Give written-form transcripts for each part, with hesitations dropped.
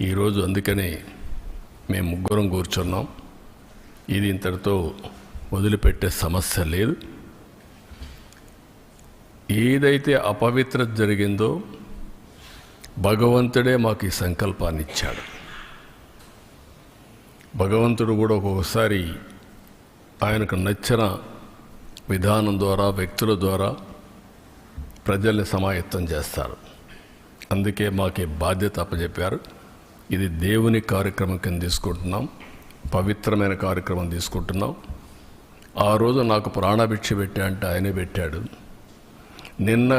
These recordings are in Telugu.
ఈరోజు అందుకనే మేము ముగ్గురం కూర్చున్నాం. ఇది ఇంతటితో వదిలిపెట్టే సమస్య లేదు. ఏదైతే అపవిత్రత జరిగిందో భగవంతుడే మాకు ఈ సంకల్పాన్ని ఇచ్చాడు. భగవంతుడు కూడా ఒక్కొక్కసారి ఆయనకు నచ్చిన విధానం ద్వారా, వ్యక్తుల ద్వారా ప్రజల్ని సమాయత్తం చేస్తారు. అందుకే మాకు బాధ్యత అప్పచెప్పారు. ఇది దేవుని కార్యక్రమం కింద తీసుకుంటున్నాం, పవిత్రమైన కార్యక్రమం తీసుకుంటున్నాం. ఆ రోజు నాకు ప్రాణభిక్ష పెట్టా అంటే ఆయనే పెట్టాడు. నిన్న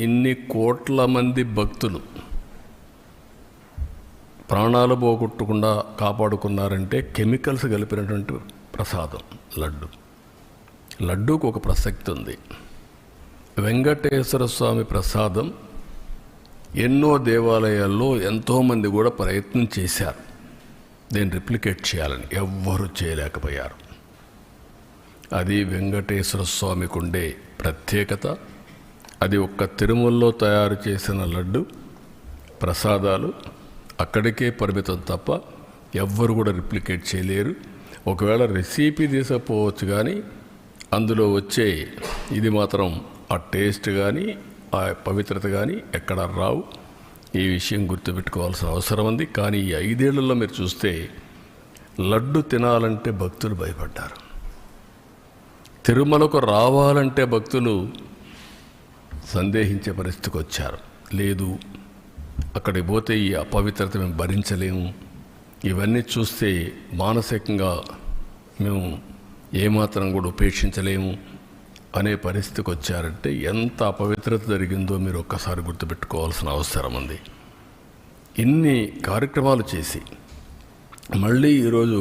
ఇన్ని కోట్ల మంది భక్తులు ప్రాణాలు పోగొట్టకుండా కాపాడుకున్నారంటే కెమికల్స్ కలిపినటువంటి ప్రసాదం లడ్డూకు ఒక ప్రసక్తి ఉంది. వెంకటేశ్వర స్వామి ప్రసాదం ఎన్నో దేవాలయాల్లో ఎంతోమంది కూడా ప్రయత్నం చేశారు దీన్ని రిప్లికేట్ చేయాలని, ఎవ్వరూ చేయలేకపోయారు. అది వెంకటేశ్వర స్వామికి ఉండే ప్రత్యేకత. అది ఒక్క తిరుమలలో తయారు చేసిన లడ్డు ప్రసాదాలు అక్కడికే పరిమితం తప్ప ఎవ్వరు కూడా రిప్లికేట్ చేయలేరు. ఒకవేళ రెసిపీ తీసుకపోవచ్చు, కానీ అందులో వచ్చే ఇది మాత్రం ఆ టేస్ట్ కానీ ఆ పవిత్రత కానీ ఎక్కడ రావు. ఈ విషయం గుర్తుపెట్టుకోవాల్సిన అవసరం ఉంది. కానీ ఈ 5 ఏళ్లలో మీరు చూస్తే లడ్డు తినాలంటే భక్తులు భయపడ్డారు. తిరుమలకు రావాలంటే భక్తులు సందేహించే పరిస్థితికి వచ్చారు. లేదు, అక్కడికి పోతే ఈ అపవిత్రత మేము భరించలేము, ఇవన్నీ చూస్తే మానసికంగా మేము ఏమాత్రం కూడా ఉపేక్షించలేము అనే పరిస్థితికి వచ్చారంటే ఎంత అపవిత్రత జరిగిందో మీరు ఒక్కసారి గుర్తుపెట్టుకోవాల్సిన అవసరం ఉంది. ఇన్ని కార్యక్రమాలు చేసి మళ్ళీ ఈరోజు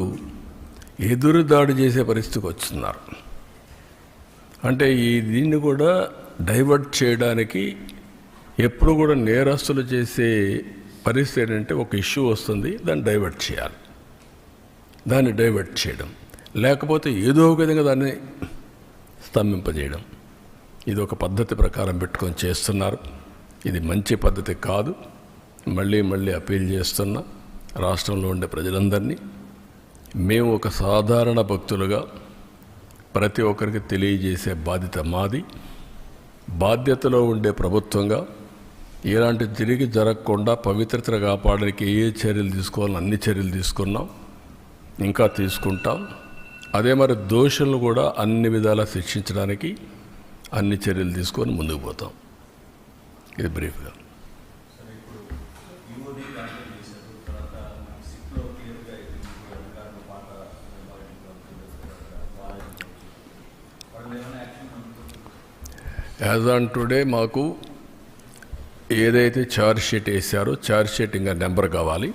ఎదురు దాడి చేసే పరిస్థితికి వస్తున్నారు. అంటే దీన్ని కూడా డైవర్ట్ చేయడానికి ఎప్పుడు కూడా నేరస్తులు చేసే పరిస్థితి ఏంటంటే ఒక ఇష్యూ వస్తుంది, దాన్ని డైవర్ట్ చేయాలి, దాన్ని డైవర్ట్ చేయడం, లేకపోతే ఏదో ఒక విధంగా దాన్ని స్తంభింపజేయడం. ఇది ఒక పద్ధతి ప్రకారం పెట్టుకొని చేస్తున్నారు. ఇది మంచి పద్ధతి కాదు. మళ్ళీ అప్పీల్ చేస్తున్నా రాష్ట్రంలో ఉండే ప్రజలందరినీ, మేము ఒక సాధారణ భక్తులుగా ప్రతి ఒక్కరికి తెలియజేసే బాధ్యత మాది. బాధ్యతలో ఉండే ప్రభుత్వంగా ఇలాంటి తిరిగి జరగకుండా పవిత్రతను కాపాడడానికి ఏ చర్యలు తీసుకోవాలని అన్ని చర్యలు తీసుకున్నాం, ఇంకా తీసుకుంటాం. అదే మరి దోషులను కూడా అన్ని విధాలా శిక్షించడానికి అన్ని చర్యలు తీసుకొని ముందుకు పోతాం. ఇది బ్రీఫ్గా. యాజ్ ఆన్ టుడే మాకు ఏదైతే ఛార్జ్ షీట్ వేశారో ఛార్జ్ షీట్ ఇంకా నెంబర్ కావాలి.